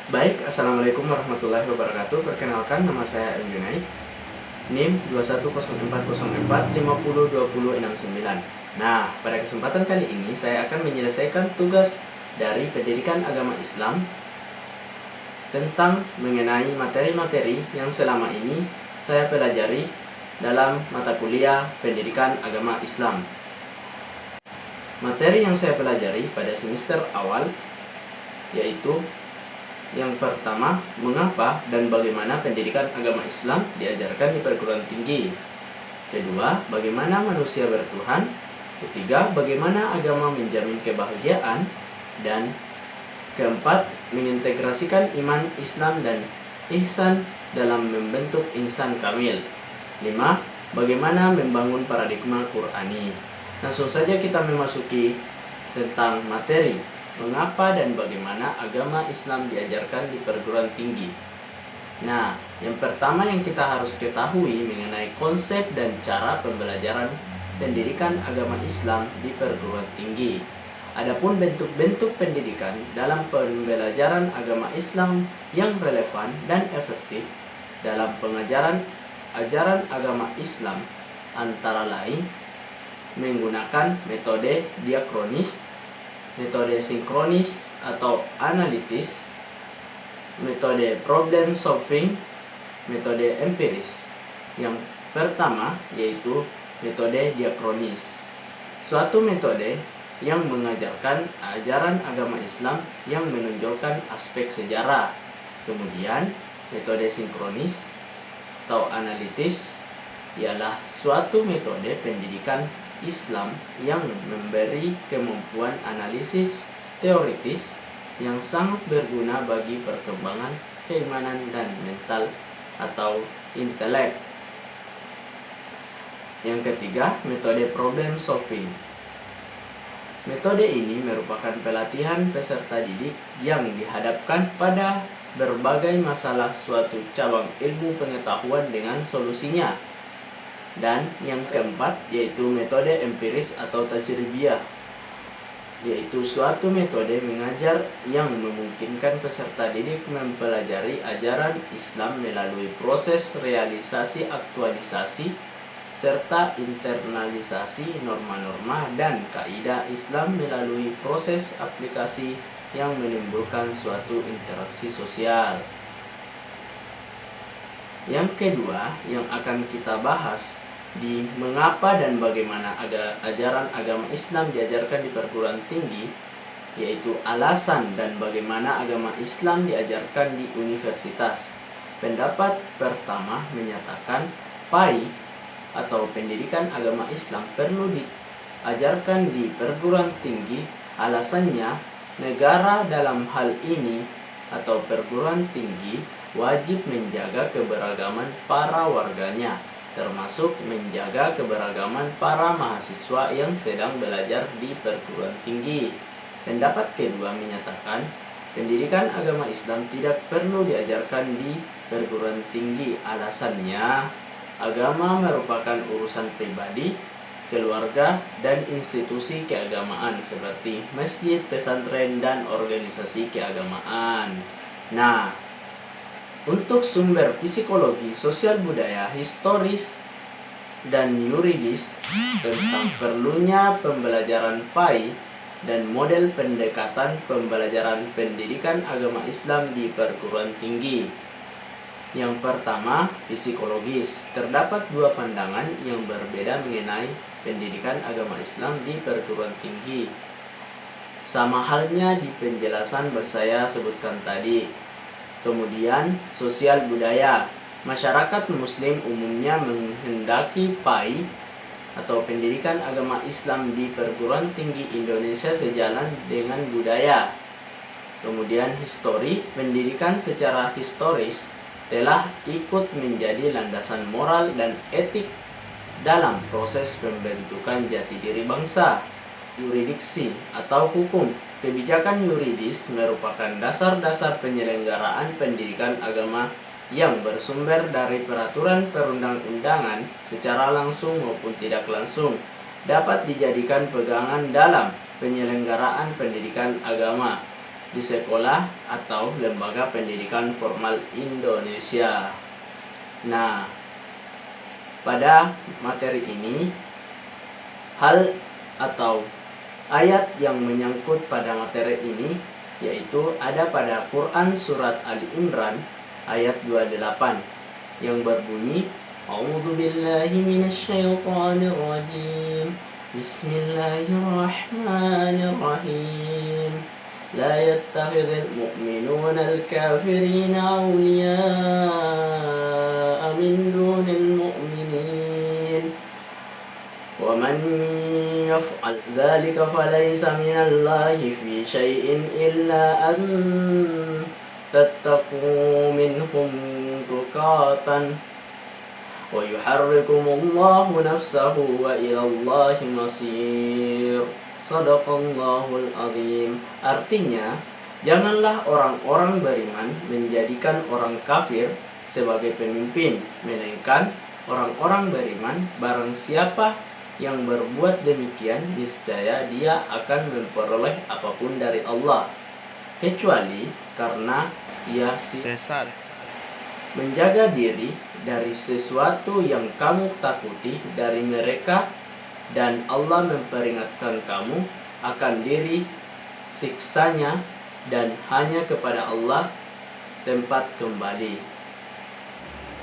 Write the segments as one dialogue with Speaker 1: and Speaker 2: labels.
Speaker 1: Baik, Assalamualaikum warahmatullahi wabarakatuh. Perkenalkan, nama saya El Junaid, NIM 21004502069. Nah, pada kesempatan kali ini saya akan menyelesaikan tugas dari pendidikan agama Islam tentang mengenai materi-materi yang selama ini saya pelajari dalam mata kuliah pendidikan agama Islam. Materi yang saya pelajari pada semester awal yaitu yang pertama, mengapa dan bagaimana pendidikan agama Islam diajarkan di perguruan tinggi. Kedua, bagaimana manusia bertuhan. Ketiga, bagaimana agama menjamin kebahagiaan. Dan keempat, mengintegrasikan iman, Islam, dan ihsan dalam membentuk insan kamil. 5. Bagaimana membangun paradigma Qur'ani. Langsung saja kita memasuki tentang materi. Mengapa dan bagaimana agama Islam diajarkan di perguruan tinggi? Nah, yang pertama yang kita harus ketahui mengenai konsep dan cara pembelajaran pendidikan agama Islam di perguruan tinggi. Adapun bentuk-bentuk pendidikan dalam pembelajaran agama Islam yang relevan dan efektif dalam pengajaran ajaran agama Islam antara lain menggunakan metode diakronis, metode sinkronis atau analitis, metode problem solving, metode empiris. Yang pertama yaitu metode diakronis, suatu metode yang mengajarkan ajaran agama Islam yang menonjolkan aspek sejarah. Kemudian metode sinkronis atau analitis ialah suatu metode pendidikan Islam yang memberi kemampuan analisis teoritis yang sangat berguna bagi perkembangan keimanan dan mental atau intelek. Yang ketiga, metode problem solving. Metode ini merupakan pelatihan peserta didik yang dihadapkan pada berbagai masalah suatu cabang ilmu pengetahuan dengan solusinya. Dan yang keempat yaitu metode empiris atau tajribiyah, yaitu suatu metode mengajar yang memungkinkan peserta didik mempelajari ajaran Islam melalui proses realisasi aktualisasi serta internalisasi norma-norma dan kaidah Islam melalui proses aplikasi yang menimbulkan suatu interaksi sosial. Yang kedua yang akan kita bahas di mengapa dan bagaimana ajaran agama Islam diajarkan di perguruan tinggi, yaitu alasan dan bagaimana agama Islam diajarkan di universitas. Pendapat pertama menyatakan PAI atau pendidikan agama Islam perlu diajarkan di perguruan tinggi. Alasannya, negara dalam hal ini atau perguruan tinggi wajib menjaga keberagaman para warganya, termasuk menjaga keberagaman para mahasiswa yang sedang belajar di perguruan tinggi. Pendapat kedua menyatakan pendidikan agama Islam tidak perlu diajarkan di perguruan tinggi. Alasannya, agama merupakan urusan pribadi, keluarga, dan institusi keagamaan seperti masjid, pesantren, dan organisasi keagamaan. Nah, untuk sumber psikologi, sosial budaya, historis, dan yuridis tentang perlunya pembelajaran PAI dan model pendekatan pembelajaran pendidikan agama Islam di perguruan tinggi. Yang pertama, psikologis. Terdapat dua pandangan yang berbeda mengenai pendidikan agama Islam di perguruan tinggi. Sama halnya di penjelasan saya sebutkan tadi. Kemudian, sosial budaya. Masyarakat muslim umumnya menghendaki PAI atau pendidikan agama Islam di perguruan tinggi Indonesia sejalan dengan budaya. Kemudian histori, pendidikan secara historis telah ikut menjadi landasan moral dan etik dalam proses pembentukan jati diri bangsa. Yuridiksi atau hukum, kebijakan yuridis merupakan dasar-dasar penyelenggaraan pendidikan agama yang bersumber dari peraturan perundang-undangan secara langsung maupun tidak langsung, dapat dijadikan pegangan dalam penyelenggaraan pendidikan agama. di sekolah atau lembaga pendidikan formal Indonesia. Nah, pada materi ini, hal atau ayat yang menyangkut pada materi ini yaitu ada pada Quran Surat Ali Imran ayat 28 yang berbunyi, A'udzu billahi minasyaitonir rajim. Bismillahirrahmanirrahim. La yattakhidhul mu'minuna al-kafirina awliya'a min dunil mu'minin. Wa man yaf'al dzalika falaysa minallahi fi syai'in illa an tattaqu minhum tuqatan wa yuharrikumullahu nafsahu wa ilallahi masir. Shadaqallahul azim. Artinya, janganlah orang-orang beriman menjadikan orang kafir sebagai pemimpin, melainkan orang-orang beriman barang siapa yang berbuat demikian niscaya dia akan memperoleh apapun dari Allah, kecuali karena ia
Speaker 2: sesat.
Speaker 1: Menjaga diri dari sesuatu yang kamu takuti dari mereka, dan Allah memperingatkan kamu akan diri siksanya, dan hanya kepada Allah tempat kembali.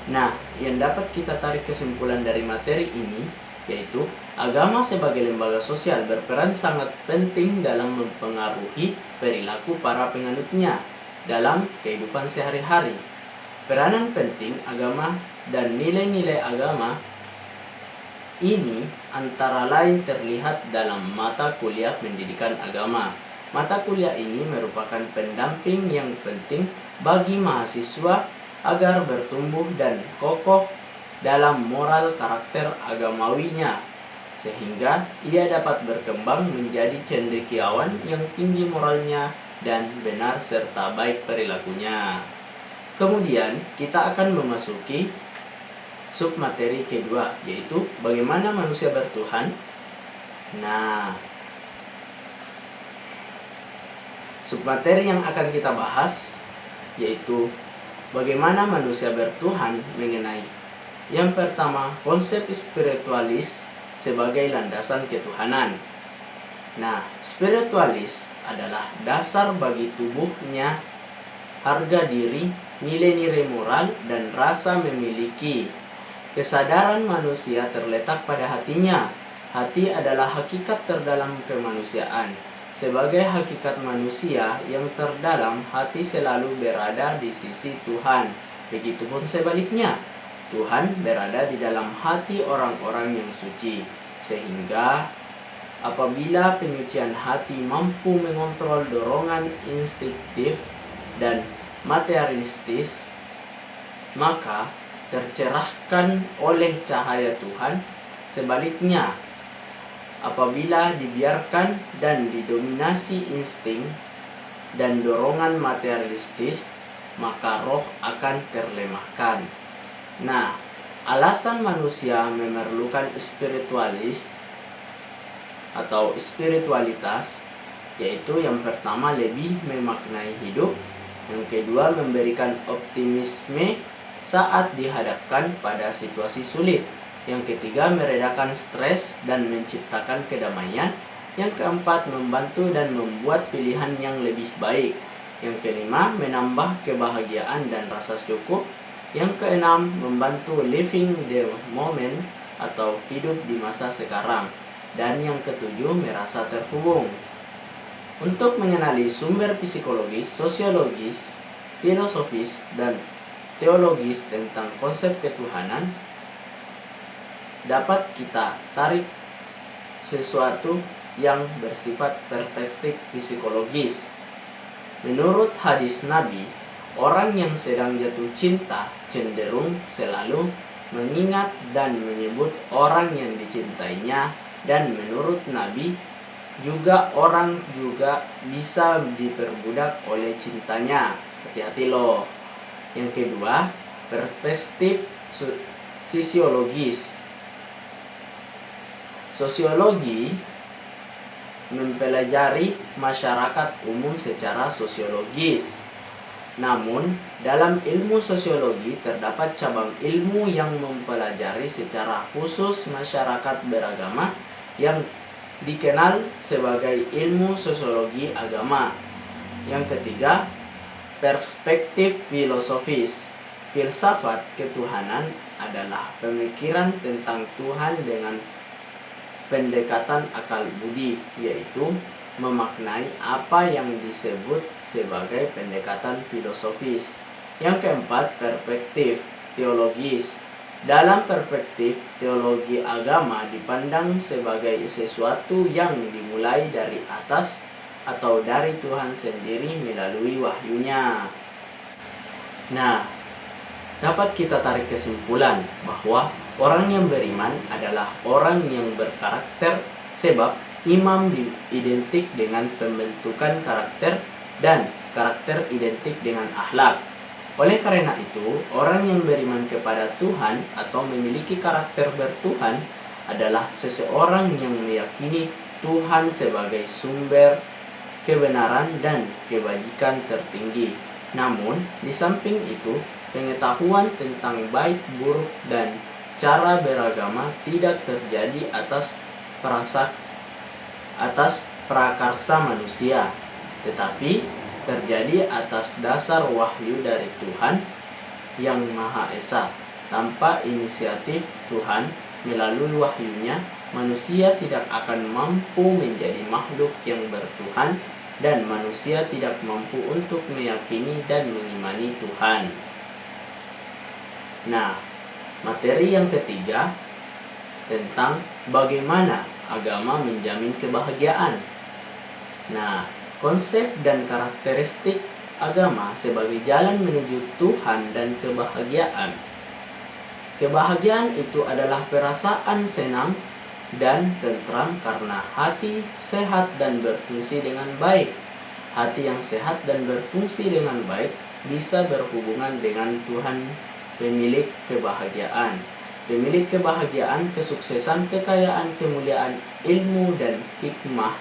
Speaker 1: Nah, yang dapat kita tarik kesimpulan dari materi ini yaitu agama sebagai lembaga sosial berperan sangat penting dalam mempengaruhi perilaku para penganutnya dalam kehidupan sehari-hari. Peranan penting agama dan nilai-nilai agama ini antara lain terlihat dalam mata kuliah pendidikan agama. Mata kuliah ini merupakan pendamping yang penting bagi mahasiswa agar bertumbuh dan kokoh dalam moral karakter agamawinya, sehingga ia dapat berkembang menjadi cendekiawan yang tinggi moralnya dan benar serta baik perilakunya. Kemudian kita akan memasuki submateri kedua, yaitu bagaimana manusia bertuhan. Nah, submateri yang akan kita bahas yaitu bagaimana manusia bertuhan mengenai yang pertama, konsep spiritualis sebagai landasan ketuhanan. Nah, spiritualis adalah dasar bagi tubuhnya harga diri, nilai-nilai moral, dan rasa memiliki. Kesadaran manusia terletak pada hatinya. Hati adalah hakikat terdalam kemanusiaan. Sebagai hakikat manusia yang terdalam, hati selalu berada di sisi Tuhan. Begitupun sebaliknya, Tuhan berada di dalam hati orang-orang yang suci. Sehingga apabila penyucian hati mampu mengontrol dorongan instinktif dan materialistis, maka tercerahkan oleh cahaya Tuhan. Sebaliknya, apabila dibiarkan dan didominasi insting dan dorongan materialistis, maka roh akan terlemahkan. Nah, alasan manusia memerlukan spiritualis atau spiritualitas yaitu yang pertama lebih memaknai hidup, yang kedua memberikan optimisme saat dihadapkan pada situasi sulit, yang ketiga meredakan stres dan menciptakan kedamaian, yang keempat membantu dan membuat pilihan yang lebih baik, yang kelima menambah kebahagiaan dan rasa cukup, yang keenam membantu living the moment atau hidup di masa sekarang, dan yang ketujuh merasa terhubung. Untuk mengenali sumber psikologis, sosiologis, filosofis, dan teologis tentang konsep ketuhanan, dapat kita tarik sesuatu yang bersifat perspektif psikologis. Menurut hadis Nabi, orang yang sedang jatuh cinta cenderung selalu mengingat dan menyebut orang yang dicintainya, dan menurut Nabi orang juga bisa diperbudak oleh cintanya. Hati-hati loh. Yang kedua, perspektif sosiologis. Sosiologi mempelajari masyarakat umum secara sosiologis. Namun, dalam ilmu sosiologi terdapat cabang ilmu yang mempelajari secara khusus masyarakat beragama yang dikenal sebagai ilmu sosiologi agama. Yang ketiga, perspektif filosofis. Filsafat ketuhanan adalah pemikiran tentang Tuhan dengan pendekatan akal budi, yaitu memaknai apa yang disebut sebagai pendekatan filosofis. Yang keempat, perspektif teologis. Dalam perspektif teologi agama dipandang sebagai sesuatu yang dimulai dari atas atau dari Tuhan sendiri melalui wahyunya. Nah, dapat kita tarik kesimpulan bahwa orang yang beriman adalah orang yang berkarakter, sebab iman identik dengan pembentukan karakter dan karakter identik dengan akhlak. Oleh karena itu, orang yang beriman kepada Tuhan atau memiliki karakter bertuhan adalah seseorang yang meyakini Tuhan sebagai sumber kebenaran dan kebajikan tertinggi. Namun, di samping itu, pengetahuan tentang baik, buruk, dan cara beragama tidak terjadi atas prakarsa manusia, tetapi terjadi atas dasar wahyu dari Tuhan yang Maha Esa. Tanpa inisiatif Tuhan melalui wahyunya, manusia tidak akan mampu menjadi makhluk yang bertuhan, dan manusia tidak mampu untuk meyakini dan mengimani Tuhan. Nah, materi yang ketiga tentang bagaimana agama menjamin kebahagiaan. Nah, konsep dan karakteristik agama sebagai jalan menuju Tuhan dan kebahagiaan. Kebahagiaan itu adalah perasaan senang dan tentram karena hati sehat dan berfungsi dengan baik. Hati yang sehat dan berfungsi dengan baik bisa berhubungan dengan Tuhan, pemilik kebahagiaan. Pemilik kebahagiaan, kesuksesan, kekayaan, kemuliaan, ilmu, dan hikmah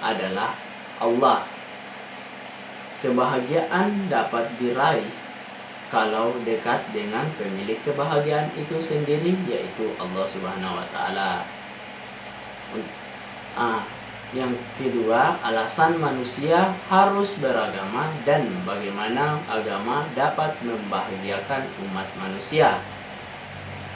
Speaker 1: adalah Allah. Kebahagiaan dapat diraih kalau dekat dengan pemilik kebahagiaan itu sendiri, yaitu Allah Subhanahu wa Ta'ala. Yang kedua, alasan manusia harus beragama dan bagaimana agama dapat membahagiakan umat manusia.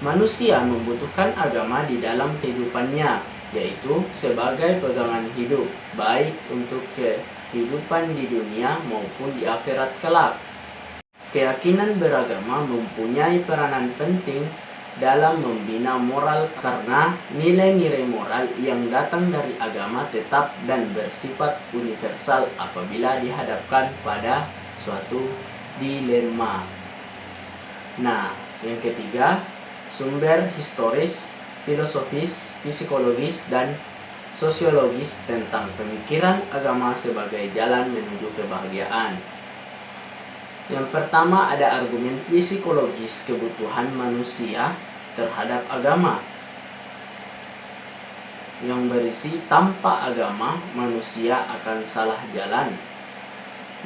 Speaker 1: Manusia membutuhkan agama di dalam kehidupannya, yaitu sebagai pegangan hidup, baik untuk kehidupan di dunia maupun di akhirat kelak. Keyakinan beragama mempunyai peranan penting dalam membina moral karena nilai-nilai moral yang datang dari agama tetap dan bersifat universal apabila dihadapkan pada suatu dilema. Nah, yang ketiga, sumber historis, filosofis, psikologis, dan sosiologis tentang pemikiran agama sebagai jalan menuju kebahagiaan. Yang pertama, ada argumen psikologis kebutuhan manusia terhadap agama yang berisi tanpa agama manusia akan salah jalan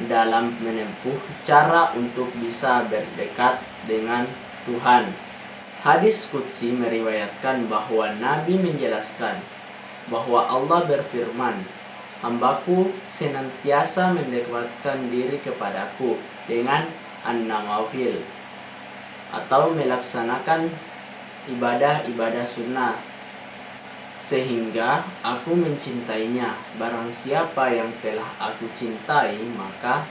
Speaker 1: dalam menempuh cara untuk bisa berdekat dengan Tuhan. Hadis Qudsi meriwayatkan bahwa Nabi menjelaskan bahwa Allah berfirman, "Hambaku senantiasa mendekatkan diri kepadaku dengan an-nawafil atau melaksanakan ibadah-ibadah sunnah, sehingga aku mencintainya. Barang siapa yang telah aku cintai, maka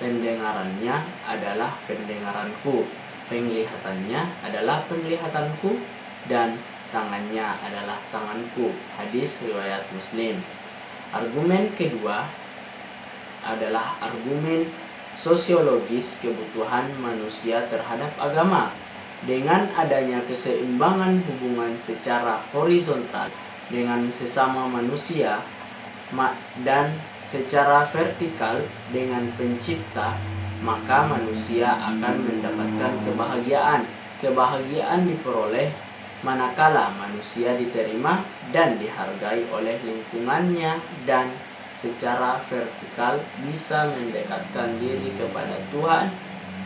Speaker 1: pendengarannya adalah pendengaranku, penglihatannya adalah penglihatanku, dan tangannya adalah tanganku." Hadis riwayat Muslim. Argumen kedua adalah argumen sosiologis kebutuhan manusia terhadap agama. Dengan adanya keseimbangan hubungan secara horizontal dengan sesama manusia dan secara vertikal dengan pencipta, maka manusia akan mendapatkan kebahagiaan. Kebahagiaan diperoleh manakala manusia diterima dan dihargai oleh lingkungannya dan secara vertikal bisa mendekatkan diri kepada Tuhan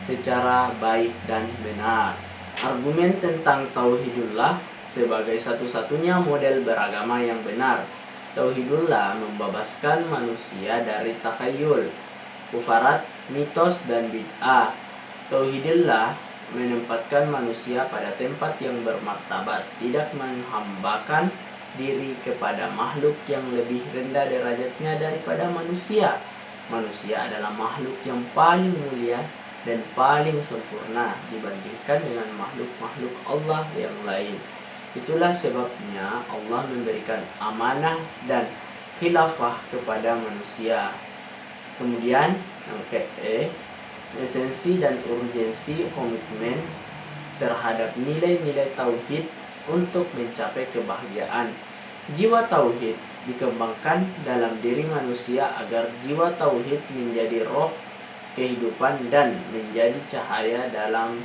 Speaker 1: secara baik dan benar. Argumen tentang Tauhidullah sebagai satu-satunya model beragama yang benar. Tauhidullah membebaskan manusia dari takhayul, kufarat, mitos, dan bid'ah. Tauhidullah menempatkan manusia pada tempat yang bermartabat, tidak menghambakan diri kepada makhluk yang lebih rendah derajatnya daripada manusia. Manusia adalah makhluk yang paling mulia dan paling sempurna dibandingkan dengan makhluk-makhluk Allah yang lain. Itulah sebabnya Allah memberikan amanah dan khilafah kepada manusia. Kemudian yang ke-E, esensi dan urgensi komitmen terhadap nilai-nilai tauhid untuk mencapai kebahagiaan. Jiwa tauhid dikembangkan dalam diri manusia agar jiwa tauhid menjadi roh kehidupan dan menjadi cahaya dalam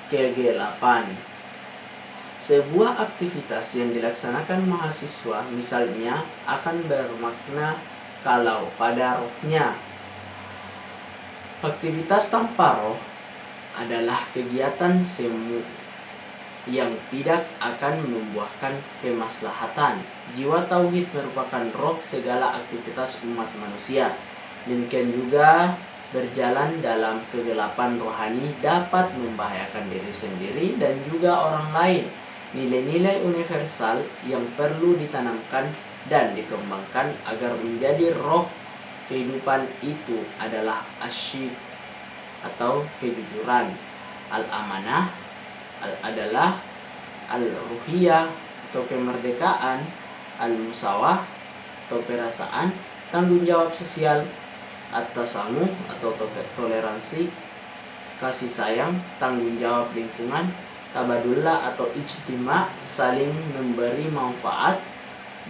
Speaker 1: kegelapan. Sebuah aktivitas yang dilaksanakan mahasiswa misalnya akan bermakna kalau pada rohnya. Aktivitas tanpa roh adalah kegiatan semu yang tidak akan membuahkan kemaslahatan. Jiwa tauhid merupakan roh segala aktivitas umat manusia. Demikian juga berjalan dalam kegelapan rohani dapat membahayakan diri sendiri dan juga orang lain. Nilai-nilai universal yang perlu ditanamkan dan dikembangkan agar menjadi roh kehidupan itu adalah asyik atau kejujuran, al-amanah adalah al-ruhiyah atau kemerdekaan, al-musawah atau perasaan, tanggung jawab sosial, at-tasamuh atau toleransi, kasih sayang, tanggung jawab lingkungan, tabadullah atau ijtima, saling memberi manfaat,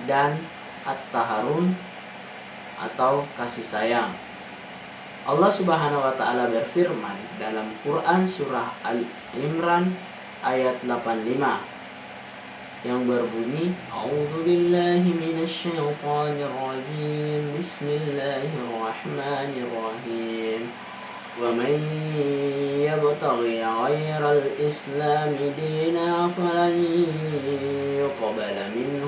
Speaker 1: dan at-taharun atau kasih sayang. Allah Subhanahu wa taala berfirman dalam Quran surah Al-Imran ayat 85 yang berbunyi, A'udzubillahi minasyaitonirrajim. Bismillahirrahmanirrahim. Wa man yabtaghi 'ghairal islami dinan falan yuqbala minhu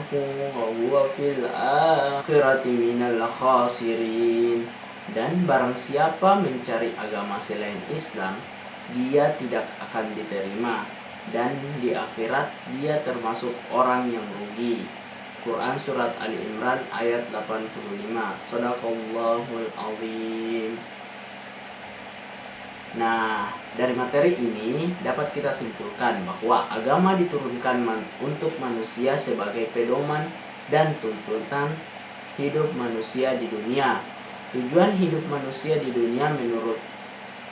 Speaker 1: wa huwa fil akhirati minal khasirin. Dan barang siapa mencari agama selain Islam, dia tidak akan diterima, dan di akhirat dia termasuk orang yang rugi. Quran surat Ali Imran ayat 85. Shadaqallahul azim. Nah, dari materi ini dapat kita simpulkan bahwa agama diturunkan untuk manusia sebagai pedoman dan tuntunan hidup manusia di dunia. Tujuan hidup manusia di dunia menurut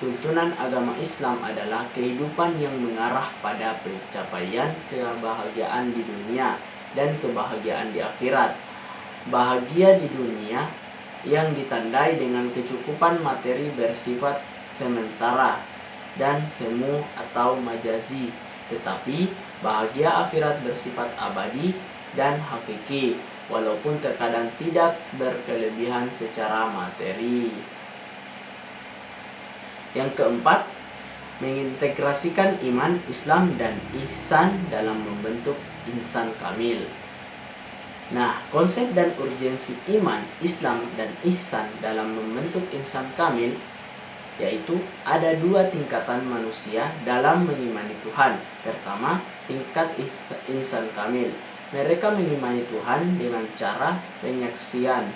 Speaker 1: tuntunan agama Islam adalah kehidupan yang mengarah pada pencapaian kebahagiaan di dunia dan kebahagiaan di akhirat. Bahagia di dunia yang ditandai dengan kecukupan materi bersifat sementara dan semu atau majazi, tetapi bahagia akhirat bersifat abadi dan hakiki, walaupun terkadang tidak berkelebihan secara materi. Yang keempat, mengintegrasikan iman, Islam, dan ihsan dalam membentuk insan kamil. Nah, konsep dan urgensi iman, Islam, dan ihsan dalam membentuk insan kamil yaitu ada dua tingkatan manusia dalam mengimani Tuhan. Pertama, tingkat insan kamil. Mereka mengimani Tuhan dengan cara penyaksian.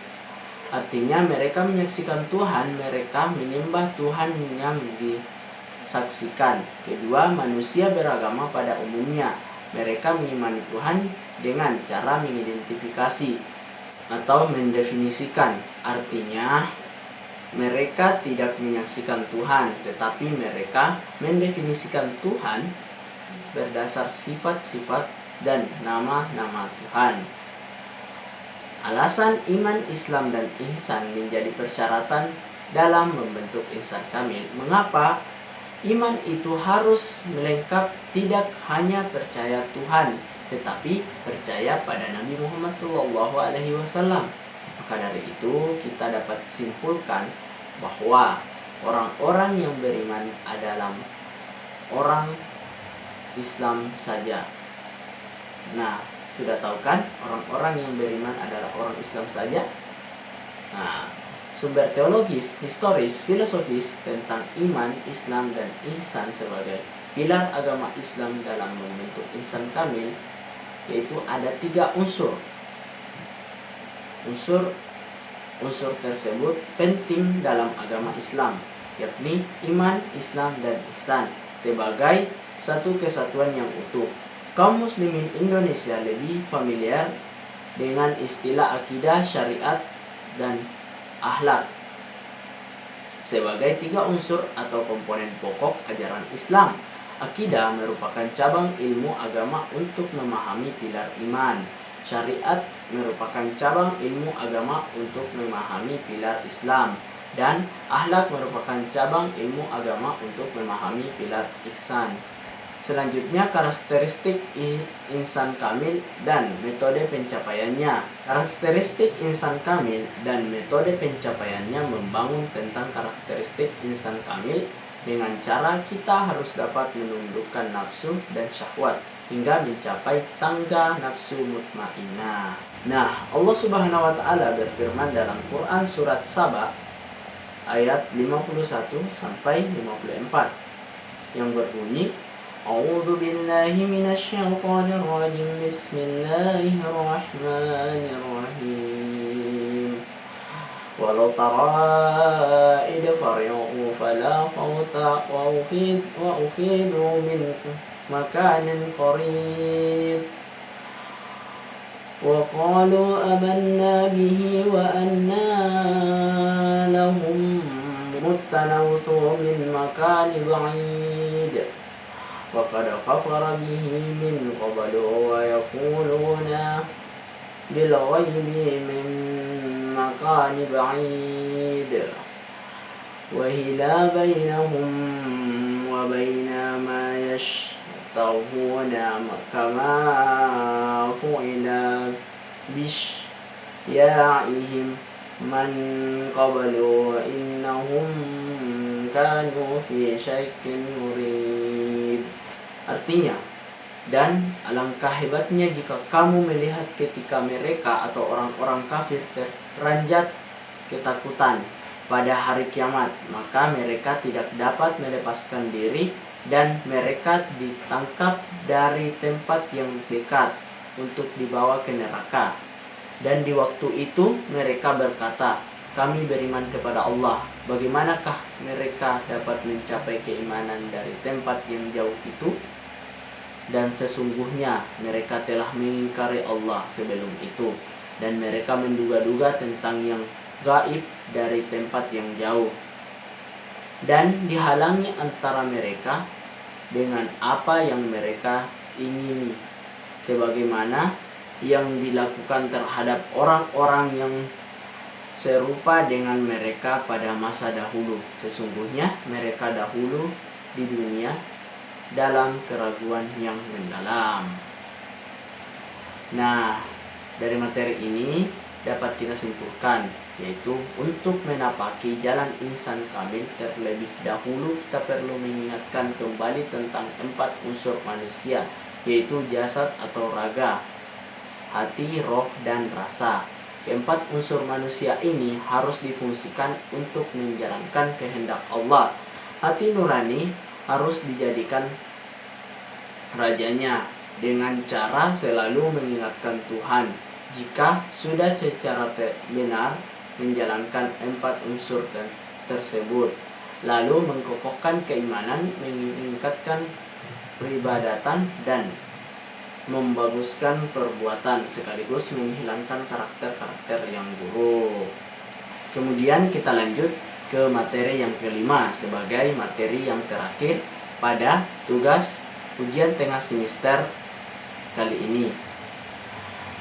Speaker 1: Artinya mereka menyaksikan Tuhan, mereka menyembah Tuhan yang disaksikan. Kedua, manusia beragama pada umumnya. Mereka mengimani Tuhan dengan cara mengidentifikasi atau mendefinisikan. Artinya mereka tidak menyaksikan Tuhan, tetapi mereka mendefinisikan Tuhan berdasar sifat-sifat dan nama-nama Tuhan. Alasan iman, Islam, dan ihsan menjadi persyaratan dalam membentuk insan kamil. Mengapa? Iman itu harus melengkap, tidak hanya percaya Tuhan, tetapi percaya pada Nabi Muhammad SAW. Maka dari itu kita dapat simpulkan bahwa orang-orang yang beriman adalah orang Islam saja. Nah, sudah tahu kan orang-orang yang beriman adalah orang Islam saja? Nah, sumber teologis, historis, filosofis tentang iman, Islam, dan ihsan sebagai pilar agama Islam dalam membentuk insan kamil, yaitu ada 3 unsur. Unsur tersebut penting dalam agama Islam, yakni iman, Islam, dan ihsan sebagai satu kesatuan yang utuh. Kaum muslimin Indonesia lebih familiar dengan istilah akidah, syariat, dan akhlak sebagai 3 unsur atau komponen pokok ajaran Islam. Akidah merupakan cabang ilmu agama untuk memahami pilar iman. Syariat merupakan cabang ilmu agama untuk memahami pilar Islam. Dan akhlak merupakan cabang ilmu agama untuk memahami pilar ihsan. Selanjutnya, karakteristik insan kamil dan metode pencapaiannya. Karakteristik insan kamil dan metode pencapaiannya membangun tentang karakteristik insan kamil dengan cara kita harus dapat menundukkan nafsu dan syahwat hingga mencapai tangga nafsu mutmainnah. Nah, Allah Subhanahu wa taala berfirman dalam Quran surat Saba ayat 51 sampai 54 yang berbunyi, A'udzu billahi minasyaitonir rajim. Bismillahirrahmanirrahim. Walau tara id fari'u fala fawta wa ukhidu min makanin qarib wa qalu amanna bihi wa anna lahum mutanawthu min makanin ba'id وقد كفر به من قبل ويقولون بالغيب من مكان بعيد وهلا بينهم وبين ما يشتهون كما فعل بشياعهم من قبل وإنهم كانوا في شك مريب. Artinya, dan alangkah hebatnya jika kamu melihat ketika mereka atau orang-orang kafir terperanjat ketakutan pada hari kiamat, maka mereka tidak dapat melepaskan diri dan mereka ditangkap dari tempat yang dekat untuk dibawa ke neraka. Dan di waktu itu mereka berkata, kami beriman kepada Allah. Bagaimanakah mereka dapat mencapai keimanan dari tempat yang jauh itu? Dan sesungguhnya mereka telah mengingkari Allah sebelum itu, dan mereka menduga-duga tentang yang gaib dari tempat yang jauh, dan dihalangi antara mereka dengan apa yang mereka ingini, sebagaimana yang dilakukan terhadap orang-orang yang serupa dengan mereka pada masa dahulu. Sesungguhnya mereka dahulu di dunia dalam keraguan yang mendalam. Nah, dari materi ini dapat kita simpulkan, yaitu untuk menapaki jalan insan kamil terlebih dahulu kita perlu mengingatkan kembali tentang 4 unsur manusia, yaitu jasad atau raga, hati, roh, dan rasa. Keempat unsur manusia ini harus difungsikan untuk menjalankan kehendak Allah. Hati nurani harus dijadikan rajanya dengan cara selalu mengingatkan Tuhan. Jika sudah secara benar menjalankan 4 unsur tersebut, lalu mengkokohkan keimanan, meningkatkan peribadatan, dan membaguskan perbuatan, sekaligus menghilangkan karakter-karakter yang buruk. Kemudian kita lanjut ke materi yang kelima sebagai materi yang terakhir pada tugas ujian tengah semester kali ini,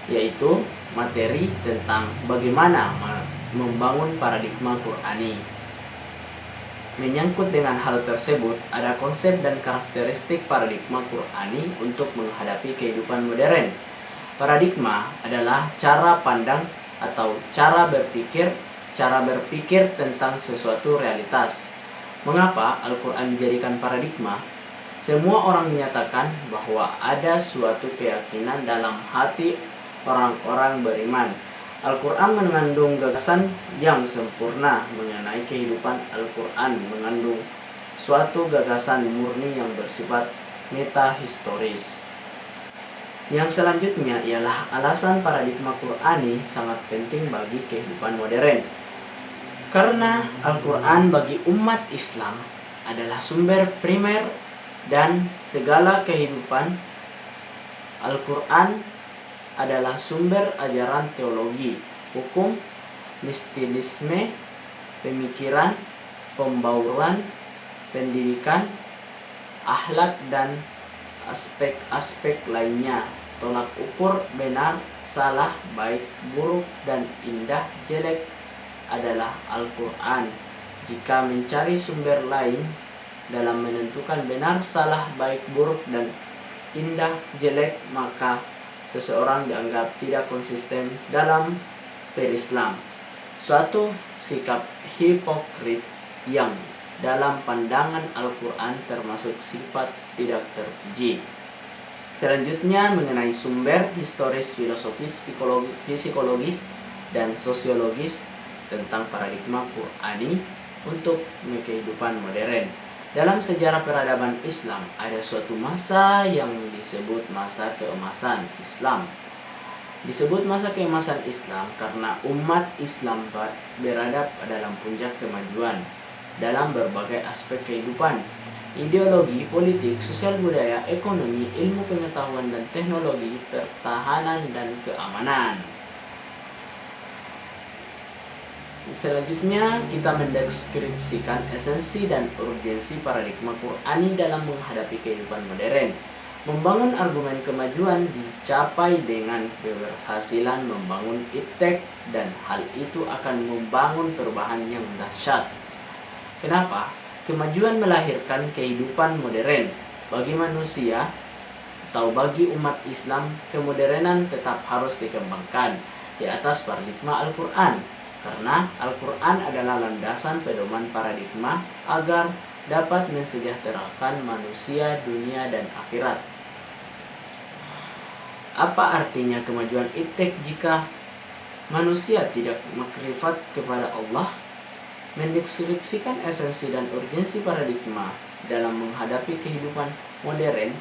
Speaker 1: yaitu materi tentang bagaimana membangun paradigma Qur'ani. Menyangkut dengan hal tersebut, ada konsep dan karakteristik paradigma Qur'ani untuk menghadapi kehidupan modern. Paradigma adalah cara pandang atau cara berpikir tentang sesuatu realitas. Mengapa Al-Quran dijadikan paradigma? Semua orang menyatakan bahwa ada suatu keyakinan dalam hati orang-orang beriman. Al-Quran mengandung gagasan yang sempurna mengenai kehidupan. Al-Quran mengandung suatu gagasan murni yang bersifat metahistoris. Yang selanjutnya ialah alasan paradigma Qur'ani sangat penting bagi kehidupan modern. Karena Al-Quran bagi umat Islam adalah sumber primer dan segala kehidupan. Al-Quran adalah sumber ajaran teologi, hukum, mistisisme, pemikiran, pembauran, pendidikan, akhlak, dan aspek-aspek lainnya. Tolak ukur benar, salah, baik, buruk, dan indah, jelek adalah Al-Quran. Jika mencari sumber lain dalam menentukan benar, salah, baik, buruk, dan indah, jelek, maka seseorang dianggap tidak konsisten dalam berislam. Suatu sikap hipokrit yang dalam pandangan Al-Quran termasuk sifat tidak terpuji. Selanjutnya mengenai sumber historis, filosofis, psikologis, dan sosiologis tentang paradigma Qur'ani untuk kehidupan modern. Dalam sejarah peradaban Islam ada suatu masa yang disebut masa keemasan Islam. Disebut masa keemasan Islam karena umat Islam berada dalam puncak kemajuan dalam berbagai aspek kehidupan, ideologi, politik, sosial budaya, ekonomi, ilmu pengetahuan dan teknologi, pertahanan dan keamanan. Selanjutnya kita mendeskripsikan esensi dan urgensi paradigma Qur'ani dalam menghadapi kehidupan modern. Membangun argumen kemajuan dicapai dengan keberhasilan membangun iptek, dan hal itu akan membangun perubahan yang dahsyat. Kenapa? Kemajuan melahirkan kehidupan modern. Bagi manusia atau bagi umat Islam, kemodernan tetap harus dikembangkan di atas paradigma Al-Quran, karena Al-Quran adalah landasan pedoman paradigma agar dapat mensejahterakan manusia, dunia, dan akhirat. Apa artinya kemajuan iptek jika manusia tidak makrifat kepada Allah? Mendeskripsikan esensi dan urgensi paradigma dalam menghadapi kehidupan modern.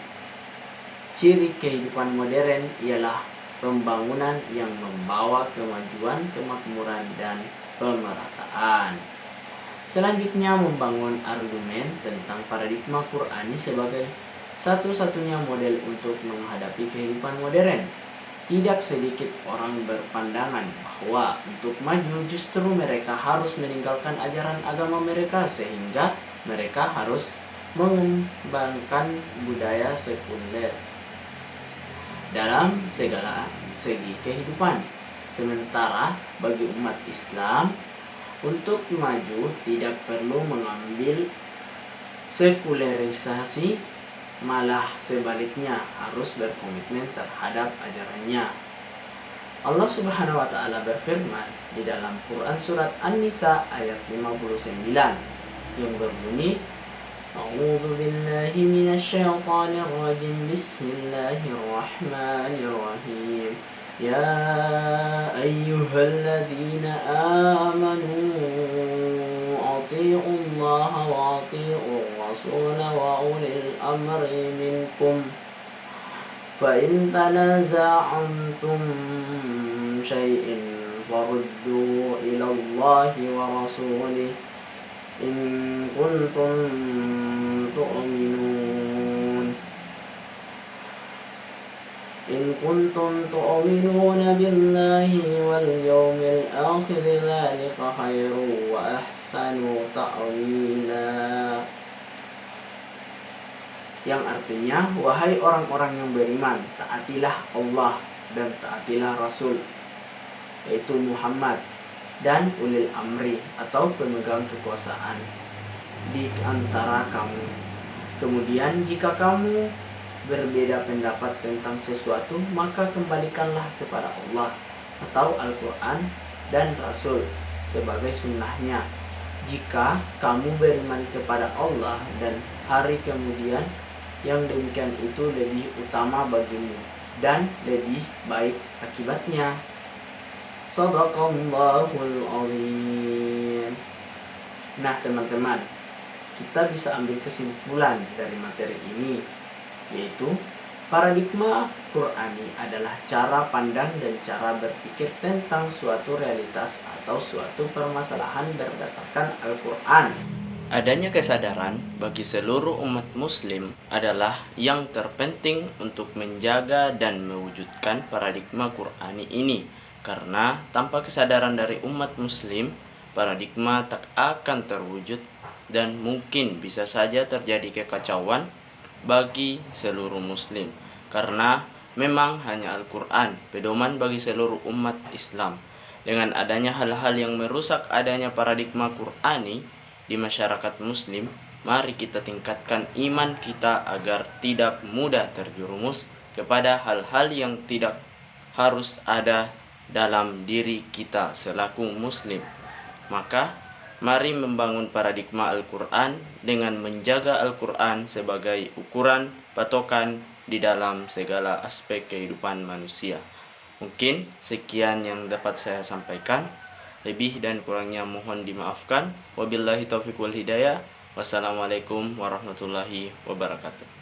Speaker 1: Ciri kehidupan modern ialah pembangunan yang membawa kemajuan, kemakmuran, dan pemerataan. Selanjutnya membangun argumen tentang paradigma Qur'ani sebagai satu-satunya model untuk menghadapi kehidupan modern. Tidak sedikit orang berpandangan bahwa untuk maju justru mereka harus meninggalkan ajaran agama mereka, sehingga mereka harus mengembangkan budaya sekunder dalam segala segi kehidupan. Sementara bagi umat Islam, untuk maju tidak perlu mengambil sekularisasi, malah sebaliknya harus berkomitmen terhadap ajarannya. Allah Subhanahu wa taala berfirman di dalam Quran surat An-Nisa ayat 59 yang berbunyi, A'udzu billahi minasyaitonir rajim. Bismillahirrahmanirrahim. Ya ayyuhalladzina amanu atii'ullaha wa atii'ur rasula wa ulil amri minkum. Fa in tanaza'tum syai'in faruddu ila Allahi wa rasulih in kuntum tu'minuna billahi wal yawmil akhir, dzalika khairu wa ahsanu ta'wila. Yang artinya, wahai orang-orang yang beriman, taatilah Allah dan taatilah Rasul, yaitu Muhammad, dan ulil amri atau pemegang kekuasaan. di antara kamu. Kemudian jika kamu berbeda pendapat tentang sesuatu, maka kembalikanlah kepada Allah atau Al-Quran dan Rasul sebagai sunnahnya. Jika kamu beriman kepada Allah dan hari kemudian, yang demikian itu lebih utama bagimu dan lebih baik akibatnya. Shadaqallahul azim. Nah teman-teman, kita bisa ambil kesimpulan dari materi ini, yaitu paradigma Qur'ani adalah cara pandang dan cara berpikir tentang suatu realitas atau suatu permasalahan berdasarkan Al-Quran. Adanya kesadaran bagi seluruh umat muslim adalah yang terpenting untuk menjaga dan mewujudkan paradigma Qur'ani ini, karena tanpa kesadaran dari umat muslim, paradigma tak akan terwujud dan mungkin bisa saja terjadi kekacauan bagi seluruh muslim, karena memang hanya Al-Quran pedoman bagi seluruh umat Islam. Dengan adanya hal-hal yang merusak adanya paradigma Qur'ani di masyarakat muslim, mari kita tingkatkan iman kita agar tidak mudah terjerumus kepada hal-hal yang tidak harus ada dalam diri kita selaku muslim. Maka mari membangun paradigma Al-Quran dengan menjaga Al-Quran sebagai ukuran patokan di dalam segala aspek kehidupan manusia. Mungkin sekian yang dapat saya sampaikan. Lebih dan kurangnya mohon dimaafkan. Wabillahi taufiq wal hidayah. Wassalamualaikum warahmatullahi wabarakatuh.